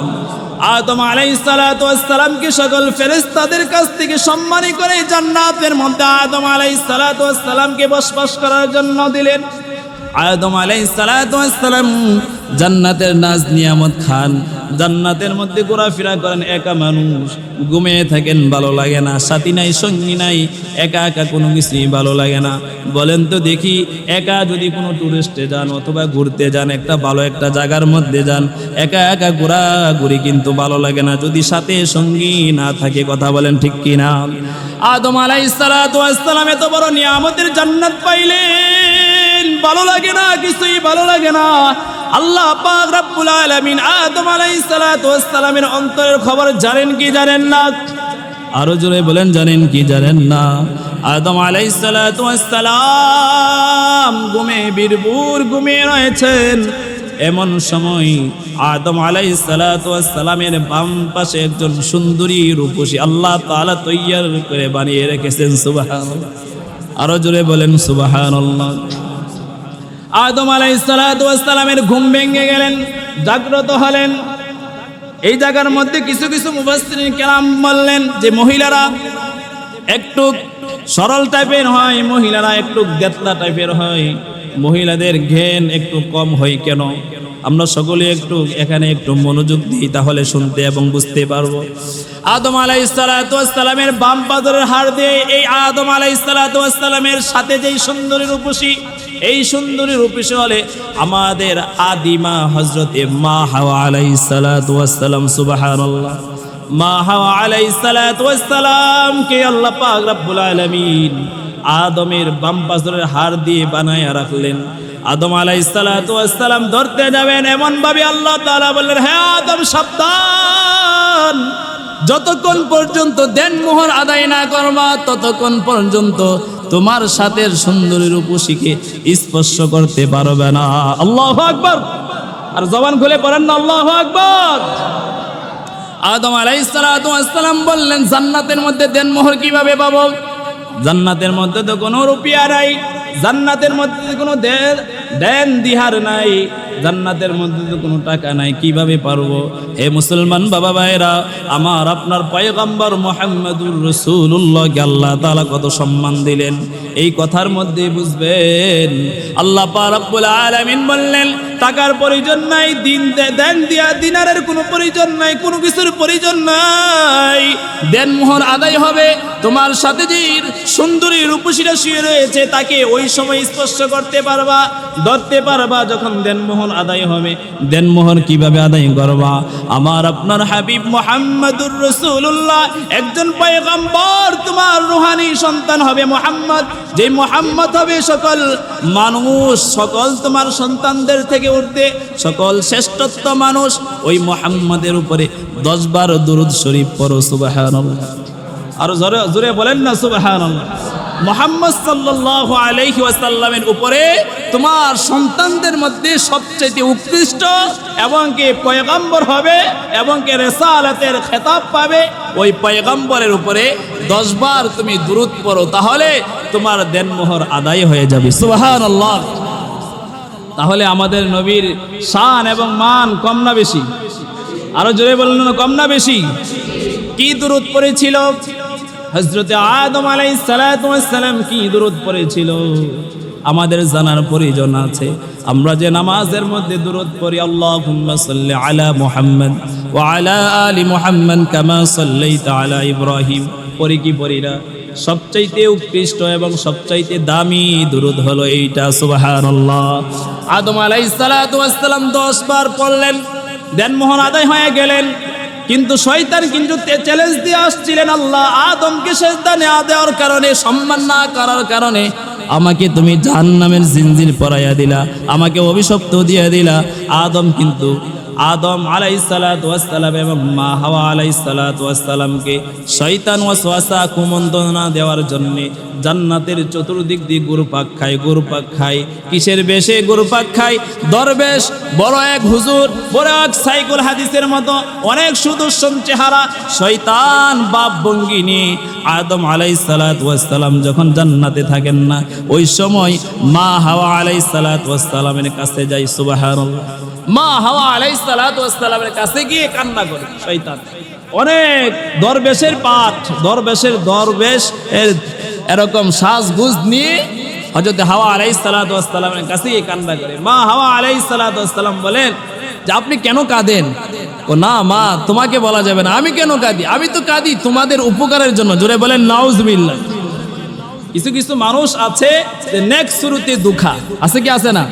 আদম আলাইহিস সালাতু ওয়াস সালামকে সকল ফেরেশতাদের কাছ থেকে সম্মানী করে জান্নাতের মধ্যে আদম আলাইহিস সালাতু ওয়াস সালামকে বসবাস করার জন্য দিলেন। আদম আলাইহিস সালাতু ওয়াস সালাম জান্নাতের নাজ নিয়ামত খান, জান্নাতের মধ্যে ঘোরাফেরা করেন, একা মানুষ, ঘুমিয়ে থাকেন, ভালো লাগে না, সাথী নাই, সঙ্গী নাই, একা একা কোনো কিছুই ভালো লাগে না। বলেন তো দেখি, একা যদি কোনো টুরিস্টে যান অথবা ঘুরতে যান, একটা ভালো একটা জায়গার মধ্যে যান, একা একা ঘোরাঘুরি কিন্তু ভালো লাগে না যদি সাথে সঙ্গী না থাকে। কথা বলেন ঠিক কিনা? আদম আলাইহিস সালাতু ওয়াস সালাম এত বড় নিয়ামতের জান্নাত পাইলেন, ভালো লাগে না, কিছুই ভালো লাগে না। আল্লাহ পাক রব্বুল আলামিন আদম আলাইহিস সালাতু ওয়াস সালামের অন্তরের খবর জানেন কি জানেন না? আরো জোরে বলেন, জানেন কি জানেন না? আদম আলাইহিস সালাতু ওয়াস সালাম ঘুমে বীরপুর ঘুমিয়ে রয়েছেন। এমন সময় আদম আলাইহিস সালাতু ওয়াস সালামের বাম পাশে একজন সুন্দরী রূপসী আল্লাহ তাআলা তৈয়ার করে বানিয়ে রেখেছেন। সুবহানাল্লাহ, আরো জোরে বলেন সুবহানাল্লাহ। আদম আলাইহিস সালাতু ওয়াস সালামের ঘুম ভেঙে গেলেন, জাগ্রত হলেন। এই জায়গার মধ্যে কিছু কিছু মুফাসসিরিন কেরাম বললেন যে মহিলারা একটু সরল টাইপের হয়, মহিলারা একটু গেতলা টাইপের হয়, মহিলাদের জ্ঞান একটু কম হয় কেন? আমরা সকলে একটু এখানে একটু মনোযোগ দিই, তাহলে শুনতে এবং বুঝতে পারবো। আদম আলাইহিস সালাতু ওয়াস সালামের বাম পাজরের হাড় দিয়ে এই আদম আলাইহিস সালাতু ওয়াস সালামের সাথে যেই সুন্দরী রূপসী, এই সুন্দরী রূপসী হলে আমাদের আদিমা হযরতে মা হাওয়া আলাইহিস সালাতু ওয়াস সালাম। সুবহানাল্লাহ, মা হাওয়া আলাইহিস সালাতু ওয়াস সালাম কে আল্লাহ পাক রব্বুল আলামিন আদমের বাম পাজরের হাড় দিয়ে বানায়া রাখলেন। আদম আলাইহিস সালাতু ওয়াস সালাম ধরতে যাবেন, এমন ভাবে আল্লাহ তাআলা বললেন, হে আদম সাবধান, যতক্ষণ পর্যন্ত দেনমোহর আদায় না করবা ততক্ষণ পর্যন্ত তোমার সাথে সুন্দরী রূপসীকে স্পর্শ করতে পারবে না। আল্লাহু আকবার, আর জবান খুলে পড়েন না আল্লাহু আকবার। আদম আলাইহিস সালাতু ওয়াস সালাম বললেন, জান্নাতের মধ্যে দেনমোহর কিভাবে পাবো? জান্নাতের মধ্যে তো কোনো রুপিয়া নাই, জান্নাতের মধ্যে কোনো দেন দিহার নাই, জান্নাতের মধ্যে তো কোনো টাকা নাই, কিভাবে পারবো? হে মুসলমান বাবা ভাইরা, আমার আপনার পয়গম্বর মুহাম্মদুর রাসূলুল্লাহকে আল্লাহ তাআলা কত সম্মান দিলেন, এই কথার মধ্যে বুঝবেন। আল্লাহ পাক রব্বুল আলামিন বললেন, টাকার প্রয়োজন নাই, দেন দিয়া দিনারের কোনো প্রয়োজন নাই, কোনো কিছুর প্রয়োজন নাই, দেনমোহর আদায় হবে। তোমার সাথে যে সুন্দরী রূপসীরা শুয়ে রয়েছে তাকে ওই সময় স্পর্শ করতে পারবা, ধরতে পারবা যখন দেনমোহর আদায় হবে। দেনমোহর কিভাবে আদায় করবা? আমার আপনার হাবিব মুহাম্মদুর রাসূলুল্লাহ একজন পয়গম্বর, তোমার রূহানি সন্তান হবে মুহাম্মদ, যে মুহাম্মদ হবে সকল মানুষ, সকল তোমার সন্তানদের থেকে উঠতে সকল শ্রেষ্ঠত্ব মানুষ, ওই মুহাম্মদের উপরে 10 বার দুরূদ শরীফ পড়ো। সুবহানাল্লাহ, আরো জোরে জোরে বলেন না সুবহানাল্লাহ। মুহাম্মদ সাল্লাল্লাহু আলাইহি ওয়াসাল্লামের উপরে তোমার সন্তানদের মধ্যে সবচেয়ে উৎকৃষ্ট এবং কি পয়গম্বর হবে এবং কি রিসালাতের খেতাব পাবে, ওই পয়গম্বরের উপরে 10 বার তুমি দুরূদ পড়ো, তাহলে তোমার দেনমোহর আদায় হয়ে যাবে। সুবহানাল্লাহ। তাহলে আমাদের নবীর শান এবং মান কম না বেশি? আরো জোরে বলুন না, কম না বেশি? কি দুরূদ পড়েছিল হযরতে আদম আলাইহিস সালাতু ওয়াস সালাম? কি দুরূদ পড়েছিল আমাদের জানার প্রয়োজন আছে। আমরা যে নামাজের মধ্যে দুরূদ পড়ি, আল্লাহুম্মা সাল্লি আলা মুহাম্মদ ওয়া আলা আলি মুহাম্মদ কামা সাল্লাইতা আলা ইব্রাহিম, পড়ি কি পড়ি না? সবচাইতে উৎকৃষ্ট এবং সবচাইতে দামি দুরূদ হলো এইটা। সুবহানাল্লাহ। আদম আলাইহিস সালাতু ওয়াস সালাম 10 বার পড়লেন, দেনমোহর আদায় হয়ে গেলেন। কিন্তু শয়তান কিন্তু চ্যালেঞ্জ দিয়ে আসছিলেন, আল্লাহ আদমকে সিজদা না দেওয়ার কারণে, সম্মান না করার কারণে আমাকে তুমি জাহান্নামের জিনজির পরাইয়া দিলা, আমাকে অভিশপ্ত দিয়ে দিলা। আদম আলাইহিস সালাতু ওয়াস সালাম এবং মা হাওয়া আলাইহিস সালাতু ওয়াস সালামকে শয়তান ওয়াসওয়াসা কুমন্ত্রণা দেওয়ার জন্য জান্নাতের চতুর্দিক দিয়ে ঘুরপাক খায়। কিসের বেশে ঘুরপাক খায়? দরবেশ, বড় এক হুজুর, বড় এক সাইকুল হাদিসের মতো অনেক সুদর্শন চেহারা, শয়তান বাপ ভঙ্গি নিয়ে আদম আলাইহিস সালাতু ওয়াস সালাম যখন জান্নাতে থাকেন না, ওই সময় মা হাওয়া আলাইহিস সালাতু ওয়াস সালামের কাছে যায়। সুবহানাল্লাহ। মা হাওয়া আলাইহিস সালাতু ওয়াস সালামের কাছে গিয়ে কান্না করে শয়তান। অনেক দরবেশের দরবেশ এরকম সাজগুজ নিয়ে হযরত হাওয়া আলাইহিস সালাতু ওয়াস সালামের কাছে গিয়ে কান্না করে। মা হাওয়া আলাইহিস সালাতু ওয়াস সালাম বলেন যে আপনি কেন কাঁদেন? ও না মা, তোমাকে বলা যাবে না। আমি কেন কাঁদি? আমি তো কাঁদি তোমাদের উপকারের জন্য। জোরে বলেন নাউজুবিল্লাহ। কিছু মানুষ আছে যে নেক শুরুতে দুঃখা আছে, কি আছে না?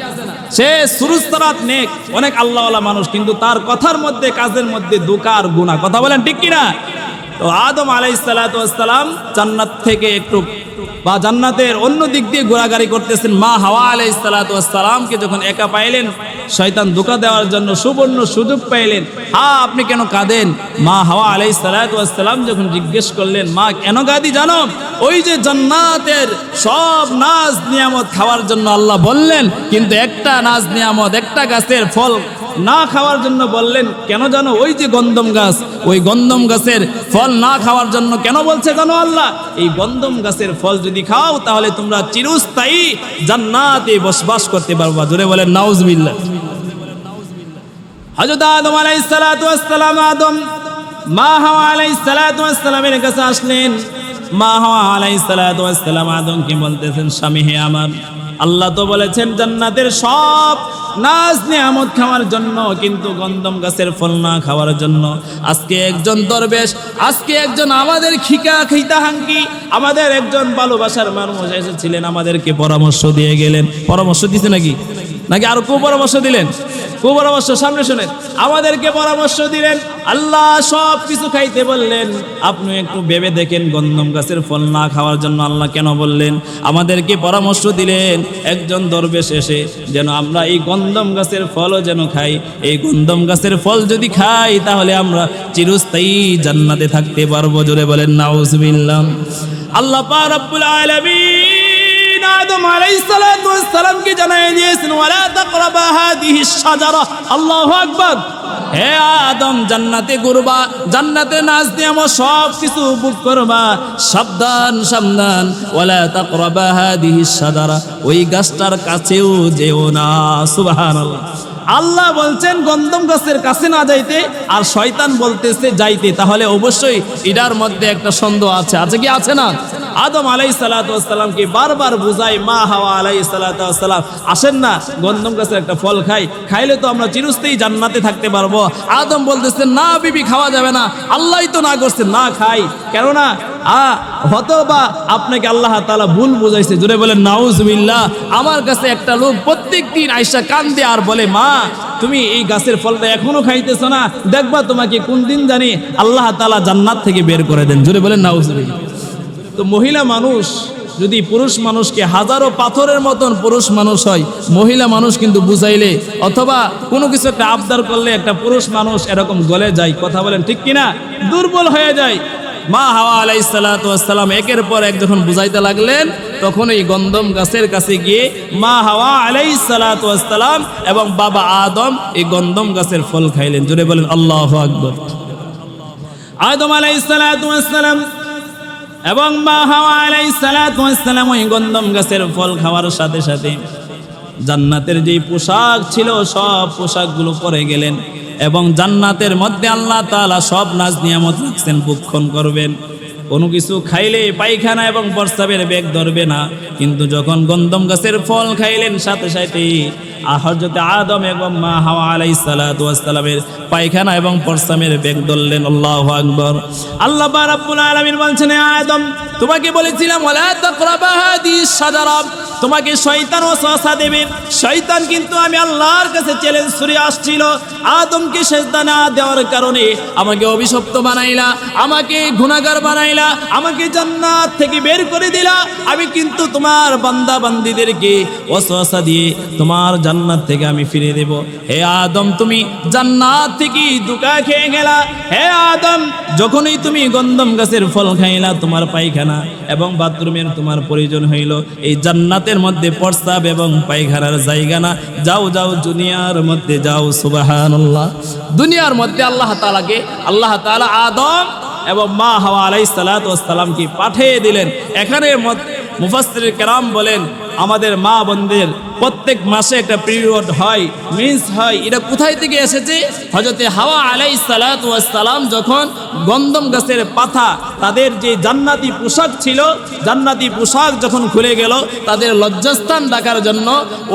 সে সুরুস্তারাত নেক, অনেক আল্লাহওয়ালা মানুষ, কিন্তু তার কথার মধ্যে কাজের মধ্যে দুঃখা আর গুনাহ। কথা বলেন ঠিক কিনা? তো আদম আলাইহিস সালাতু ওয়াস সালাম জান্নাত থেকে একটু বা জান্নাতের অন্য দিক দিয়ে ঘোরাঘুরি করতেছেন। মা হাওয়া আলাইহিস সালাতু ওয়াস সালামকে যখন একা পাইলেন, শয়তান ধোঁকা দেওয়ার জন্য সুবর্ণ সুযোগ পাইলেন। আপনি কেন কাঁদেন? মা হাওয়া আলাইহিস সালাতু ওয়াস সালাম যখন জিজ্ঞেস করলেন, মা কেন কাঁদি জানো? ওই যে জান্নাতের সব নাজ নিয়ামত খাওয়ার জন্য আল্লাহ বললেন, কিন্তু একটা নাজ নিয়ামত, একটা গাছের ফল না খাওয়ার জন্য বললেন। কেন জানো? ওই যে গন্ধম গাছ, ওই গন্ধম গাছের ফল না খাওয়ার জন্য কেন বলছে জানো আল্লাহ? এই গন্ধম গাছের ফল যদি খাও তাহলে তোমরা চিরস্থায়ী জান্নাতে বসবাস করতে পারবা। জোরে বলেন নাউজুবিল্লাহ। হযরত আদম আলাইহিস সালাতু ওয়াস সালাম মা হাওয়া আলাইহিস সালাতু ওয়াস সালামের কাছে আসলেন। মা হাওয়া আলাইহিস সালাতু ওয়াস সালাম আদমকে বলতেছেন, স্বামী হে আমার, আল্লাহ তো বলেছেন জান্নাতের সব নাজ নিয়ামত খাওয়ার জন্য, কিন্তু গন্ধম গাছের ফল না খাওয়ার জন্য। আজকে একজন দরবেশ, আজকে একজন আমাদের খিতাহাঙ্কি, আমাদের একজন ভালোবাসার মানুষ এসেছিলেন, আমাদেরকে পরামর্শ দিয়ে গেলেন। পরামর্শ দিতে নাকি আর পরামর্শ দিলেন? পরামর্শ সামনে শুনেন। আমাদেরকে পরামর্শ দিলেন, আল্লাহ সব কিছু খাইতে বললেন, আপনি একটু ভেবে দেখেন গন্ধম গাছের ফল না খাওয়ার জন্য আল্লাহ কেন বললেন। আমাদেরকে পরামর্শ দিলেন একজন দরবেশ এসে, যেন আমরা এই গন্ধম গাছের ফলও যেন খাই। এই গন্ধম গাছের ফল যদি খাই তাহলে আমরা চিরস্থায়ী জান্নাতে থাকতে পারবো। জোরে বলেন নাউজুবিল্লাহ। আল্লাহ পাক রব্বুল আলামিন আদম আলাইহিস সালাতু ওয়াস সালামকে জানায় দিয়েছেন, ওয়ালা তাকরাবা হাদিহিস শাজারা। আল্লাহু আকবার। হে আদম, জান্নাতে ঘুরবা, জান্নাতে নাজ নিয়ামত সব কিছু ভোগ করবা, সাবধান সাবধান। ওয়ালা তাকরাবা হাদিহিস শাজারা, ওই গাছটার কাছেও যেও না। সুবহানাল্লাহ। আল্লাহ বলছেন গন্ধম গাছের কাছে না যাইতে, আর শয়তান বলতেছে যাইতে। তাহলে অবশ্যই এটার মধ্যে একটা সন্দেহ আছে। আছে কি আছে না? আদম আলাইহিস সালাতু ওয়াস সালামকে বারবার বুঝাই, মা হাওয়া আলাইহিস সালাতু ওয়াস সালাম আসেন না, গন্ধম গাছের একটা ফল খাইলে তো আমরা চিরস্থায়ী জান্নাতে থাকতে পারবো। আদম বলতেছেন, না বিবি, খাওয়া যাবে না, আল্লাহই তো না করছেন, না খাই। কেননা হতো বা আপনাকে আল্লাহ তাআলা ভুল বুঝাইছে। জোরে বলেন নাউজুবিল্লাহ। আমার কাছে একটা লোক প্রত্যেকদিন আইসা কান্দে আর বলে, মা তুমি এই গাছের ফলটা এখনো খাইতেছো না, দেখবা তোমাকে কোন দিন জানি আল্লাহ তাআলা জান্নাত থেকে বের করে দেন। জোরে বলেন নাউজুবিল্লাহ। তো মহিলা মানুষ যদি পুরুষ মানুষকে হাজারো পাথরের মতন পুরুষ মানুষ হয়, মহিলা মানুষ কিন্তু বুঝাইলে অথবা কোনো কিছু একটা আবদার করলে একটা পুরুষ মানুষ এরকম গলে যায়। কথা বলেন ঠিক কিনা? দুর্বল হয়ে যায়। মা হাওয়া আলাইহিস সালাতু ওয়াস সালাম একের পর এক যখন বুঝাইতে লাগলেন, তখন এই গন্ধম গাছের কাছে গিয়ে মা হাওয়া আলাইহিস সালাতু ওয়াস সালাম এবং বাবা আদম এই গন্ধম গাছের ফল খাইলেন। জোরে বলেন আল্লাহু আকবার। আদম আলাইহিস সালাতু ওয়াস সালাম এবং মা হাওয়া আলাইহিস সালাতু ওয়াস সালাম ওই গন্ধম গাছের ফল খাওয়ার সাথে সাথে জান্নাতের যেই পোশাক ছিল সব পোশাকগুলো পরে গেলেন, এবং জান্নাতের মধ্যে আল্লাহ তাআলা সব নাজ নিয়ামত রাখছেন, ভক্ষণ করবেন। কোনো কিছু খাইলে পায়খানা এবং প্রস্রাবের বেগ ধরবে না, কিন্তু যখন গন্ধম গাছের ফল খাইলেন সাথে সাথে হযরত আদম এবং মা হাওয়া আলাইহিস সালাতু ওয়াস সালামের পায়খানা এবং প্রস্রাবের বেগ ধরলেন। আল্লাহু আকবার। আল্লাহ রাব্বুল আলামিন বলছেন, আদম তোমাকে বলেছিলাম ওয়ালা তাকরাবা হাদিস শাজারা, তোমাকে শয়তান ওয়াসওয়াসা দেবে। শয়তান কিন্তু আমি আল্লাহর কাছে চ্যালেঞ্জ ছুড়ে আসছিল, আদমকে সিজদা না দেওয়ার কারণে আমাকে অভিশপ্ত বানাইলা, আমাকে গুনাহগার বানাইলা, আমাকে জান্নাত থেকে বের করে দিলা। আমি কিন্তু তোমার বান্দা বান্দীদেরকে ওয়াসওয়াসা দিয়ে তোমার জান্নাত থেকে আমি ফিরিয়ে দেব। হে আদম তুমি জান্নাত থেকে ধোঁকা খেয়ে গেলা। হে আদম যখনই তুমি গন্ধম গাছের ফল খাইলা, তোমার পায়খানা এবং বাথরুমের তোমার প্রয়োজন হইল, এই জান্নাতের মধ্যে প্রস্রাব এবং পায়খানার জায়গা না, যাও যাও দুনিয়ার মধ্যে যাও। সুবহানাল্লাহ। দুনিয়ার মধ্যে আল্লাহ তাআলা আদম এবং মা হাওয়া আলাইহিস সালাতু ওয়াস সালামকে পাঠিয়ে দিলেন। এখানে মুফাসসির কেরাম বলেন, আমাদের মা বোনদের প্রত্যেক মাসে একটা পিরিয়ড হয়, মিন্স হয়। এটা কোথায় থেকে এসেছে? হযরতে হাওয়া আলাইহিস সালাতু ওয়াস সালাম যখন গন্ধম গাছের পাতা, তাদের যে জান্নাতি পোশাক ছিল, জান্নাতি পোশাক যখন খুলে গেল, তাদের লজ্জাস্থান ঢাকার জন্য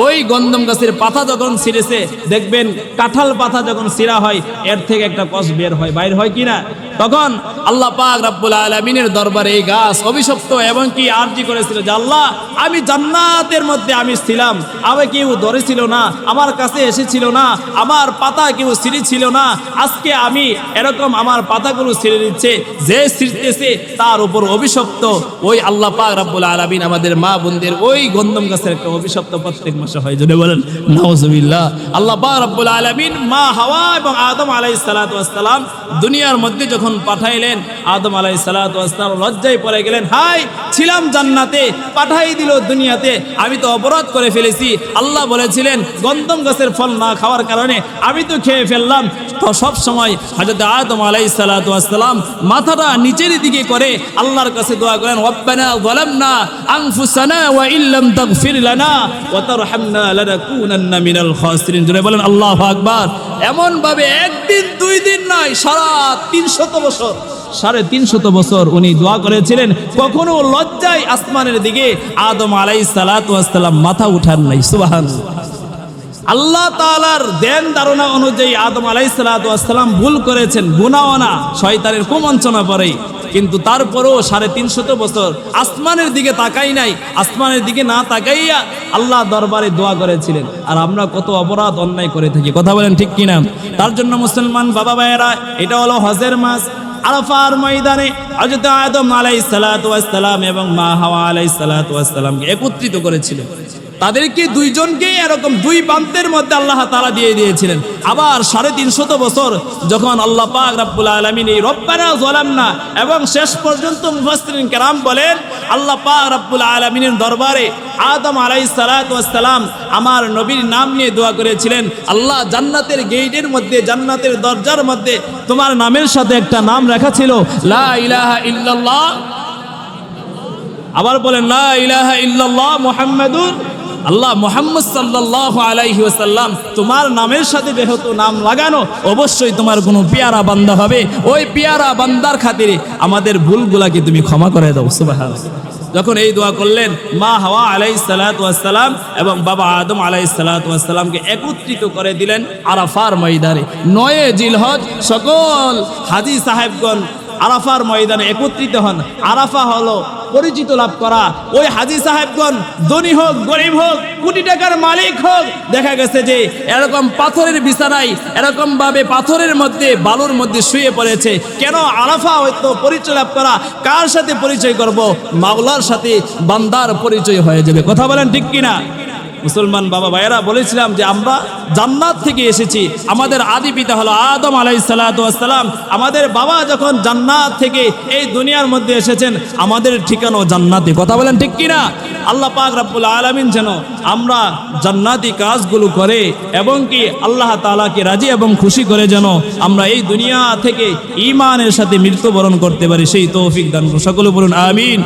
ওই গন্ধম গাছের পাতা যখন ছিঁড়েছে, দেখবেন কাঁঠাল পাতা যখন ছিঁড়া হয় এর থেকে একটা কষ বের হয়, বাইর হয় কিনা? তখন আল্লাহ পাক রব্বুল আলামিনের দরবারে এই গাছ অভিশপ্ত এবং কি আরজি করেছিল যে আল্লাহ আমি জান্নাতের মধ্যে আমি ছিলাম, আমাকে কেউ ধরেছিল না, আমার কাছে এসেছিল না, আমার পাতা কেউ ছিঁড়েছিল না, আজকে আমি এরকম আমার পাতাগুলো ছিঁড়ে দিচ্ছে, যে ছিঁড়তেছে তার উপর অভিশপ্ত। ওই আল্লাহ পাক রব্বুল আলামিন আমাদের মা বোনদের ওই গন্ধম গাছের একটা অভিশপ্ত প্রত্যেক মাসে হয়। যদি বলেন নাউজুবিল্লাহ। আল্লাহ পাক রব্বুল আলামিন মা হাওয়া এবং আদম আলাইহিস সালাতু ওয়াস সালাম দুনিয়ার মধ্যে যখন পাঠাইলেন, আদম আলাইহিস সালাতু ওয়াস সালাম লজ্জায় পড়ে গেলেন, হাই ছিলাম জান্নাতে, পাঠাই দিল দুনিয়াতে, আমি তো অপরাধ করে ফেলেছি। আল্লাহ বলেছিলেন গন্ধম গাছের ফল না খাওয়ার কারণে আমি তো খেয়ে ফেললাম। তো সব সময় হযরত আদম আলাইহিস সালাতু ওয়াস সালাম মাথাটা নিচের দিকে করে আল্লাহর কাছে দোয়া করেন, রব্বানা যালামনা আনফুসানা ওয়া ইল্লাম তাগফির লানা ওয়া তারহামনা লানাকুনান্না মিনাল খাসিরিন। জোরে বলেন আল্লাহু আকবার। এমন ভাবে একদিন দুই দিন নয়, সারা 300 বছর, 350 বছর উনি দোয়া করেছিলেন। কখনো লজ্জায় আসমানের দিকে আদম আলাইহিস সালাতু ওয়াস সালাম মাথা উঠান নাই। সুবহানাল্লাহ। আল্লাহ তাআলার দেন ধারণা অনুযায়ী আদম আলাইহিস সালাতু ওয়াস সালাম ভুল করেছেন, গুনাহ না, শয়তানের কুমন্ত্রণা পড়ে, কিন্তু তারপরেও 350 বছর আসমানের দিকে তাকাই নাই। আসমানের দিকে না তাকাইয়া আল্লাহ দরবারে দোয়া করেছিলেন। আর আমরা কত অপরাধ অন্যায় করে থাকি, কথা বলেন ঠিক কিনা? তার জন্য মুসলমান বাবা ভাইয়েরা, এটা হলো হজের মাস। আরাফার ময়দানে হযরত আদম আলাইহিস সালাতু ওয়াস সালাম এবং মা হাওয়া আলাইহিস সালাতু ওয়াস সালামকে একত্রিত করেছিলেন। তাদেরকে দুইজনকে এরকম দুই প্রান্তের মধ্যে আল্লাহ তাআলা দিয়ে দিয়েছিলেন। আবার 350 বছর যখন আল্লাহ পাক রব্বুল আলামিন এই রব্বানা যালামনা এবং শেষ পর্যন্ত মুফাসসিরিন কেরাম বলেন আল্লাহ পাক রব্বুল আলামিনের দরবারে আদম আলাইহিস সালাতু ওয়াস সালাম আমার নবীর নাম নিয়ে দোয়া করেছিলেন, আল্লাহ জান্নাতের গেটের মধ্যে, জান্নাতের দরজার মধ্যে তোমার নামের সাথে একটা নাম রাখা ছিল, লা ইলাহা ইল্লাল্লাহ। আবার বলেন লা ইলাহা ইল্লাল্লাহ মুহাম্মাদুর আল্লাহ, মুহাম্মদ সাল্লাল্লাহু আলাইহি ওয়াসাল্লাম। তোমার নামের সাথে যেহেতু নাম লাগানো, অবশ্যই তোমার কোনো পেয়ারা বান্দা হবে, ওই পেয়ারা বান্দার খাতিরে আমাদের ভুলগুলাকে তুমি ক্ষমা করে দাও। সুবহানাল্লাহ। যখন এই দোয়া করলেন, মা হাওয়া আলাইহিস সালাতু ওয়াস সালাম এবং বাবা আদম আলাইহিস সালাতু ওয়াস সালামকে একত্রিত করে দিলেন আরাফার ময়দানে। 9 জিলহজ সকল হাজী সাহেবগণ আরাফার ময়দানে একত্রিত হন। আরাফা হলো পরিচিত লাভ করা। ওই হাজী সাহেবগণ ধনী হোক, গরিব হোক, কোটি টাকার মালিক হোক, দেখা গেছে যে এরকম পাথরের বিছানায়, এরকম ভাবে পাথরের মধ্যে, বালুর মধ্যে শুয়ে পড়েছে। কেন? আরাফা হয়তো পরিচয় লাভ করা। কার সাথে পরিচয় করব? মাওলার সাথে বান্দার পরিচয় হয়ে যাবে। কথা বলেন ঠিক কিনা? মুসলমান বাবা ভাইয়েরা বলেছিলাম যে আমরা জান্নাত থেকে এসেছি। আমাদের আদি পিতা হলো আদম আলাইহিস সালাতু ওয়াস সালাম। আমাদের বাবা যখন জান্নাত থেকে এই দুনিয়ার মধ্যে এসেছেন, আমাদের ঠিকানাও জান্নাতে। কথা বলেন ঠিক কিনা? আল্লাহ পাক রব্বুল আলামিন যেন আমরা জান্নাতি কাজগুলো করে এবং কি আল্লাহ তাআলাকে রাজি এবং খুশি করে যেন আমরা এই দুনিয়া থেকে ঈমানের সাথে মৃত্যুবরণ করতে পারি, সেই তৌফিক দান করুন। সকলে বলুন আমিন।